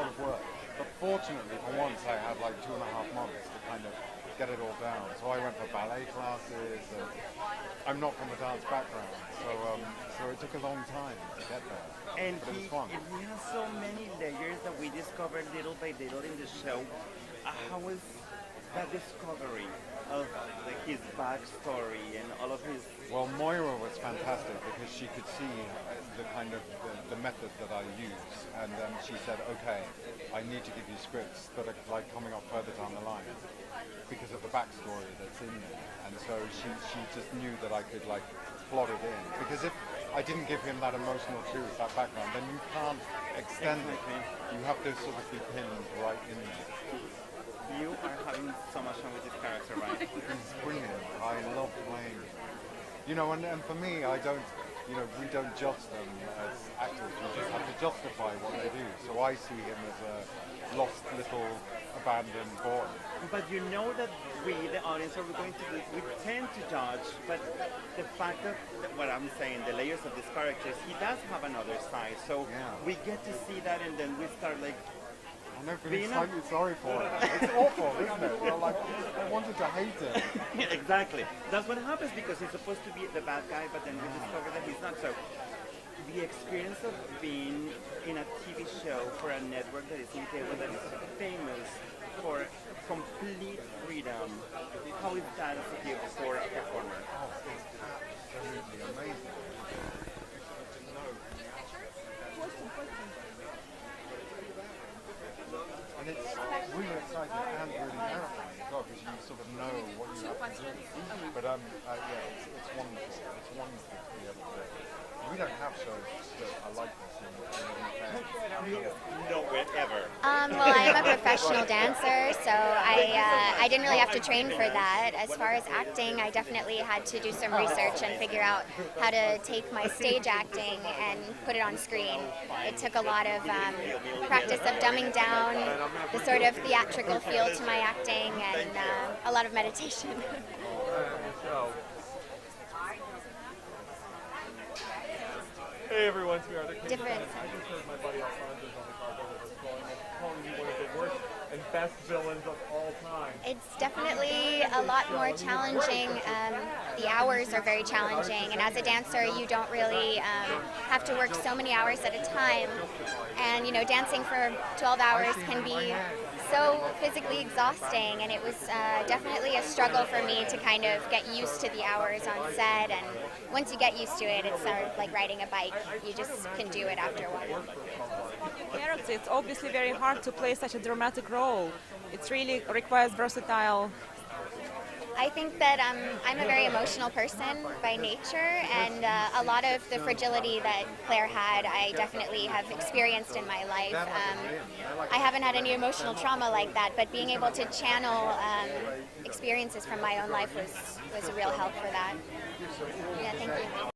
lot of work. But fortunately, for once, I had like 2.5 months to kind of get it all down. So I went for ballet classes. And I'm not from a dance background, so it took a long time to get there. And But it was fun. he has so many layers that we discovered little by little in the show. How was that discovery of like his backstory and all of his? Well, Moira was fantastic because she could see the kind of the method that I use, and she said, "Okay, I need to give you scripts that are like coming up further down the line because of the backstory that's in there." And so she just knew that I could like plot it in, because if I didn't give him that emotional truth, that background, then you can't extend it. You have to sort of be pinned right in there. You are having so much fun with this character, right? He's brilliant. I love playing him. You know, and for me, I don't, we don't judge them as actors. We just have to justify what they do. So I see him as a lost little abandoned boy. But you know that we, the audience, are going to do, we tend to judge, but the fact that, what I'm saying, the layers of these characters, he does have another side. So we get to see that, and then we start like, I know, feeling slightly sorry for it. It's awful, isn't it? You're like, I wanted to hate it. Exactly. That's what happens, because he's supposed to be the bad guy, but then we discover that he's not. So the experience of being in a TV show for a network that is in cable, that is famous for complete freedom, how is that as a gift for a performer? Oh, it's absolutely amazing. And it's really exciting and really terrifying as well, because you sort of know what you have to do. But yeah, it's wonderful. It's wonderful to be able to. We don't have shows that are like this in the UK. Nowhere ever. Well, I'm a professional dancer, so I didn't really have to train for that. As far as acting, I definitely had to do some research and figure out how to take my stage acting and put it on screen. It took a lot of practice of dumbing down the sort of theatrical feel to my acting, and a lot of meditation. Hey everyone, it's me, Arthur. Different. I just heard my buddy Alfonso's on the carpet with us calling you one of the worst and best villains of all time. It's definitely a lot more challenging. The hours are very challenging, and as a dancer, you don't really have to work so many hours at a time. And dancing for 12 hours can be so physically exhausting, and it was definitely a struggle for me to kind of get used to the hours on set. And once you get used to it, it's sort of like riding a bike. You just can do it after a while. Character, it's obviously very hard to play such a dramatic role. It really requires versatile. I think that I'm a very emotional person by nature, and a lot of the fragility that Claire had, I definitely have experienced in my life. I haven't had any emotional trauma like that, but being able to channel experiences from my own life was a real help for that. Yeah, thank you.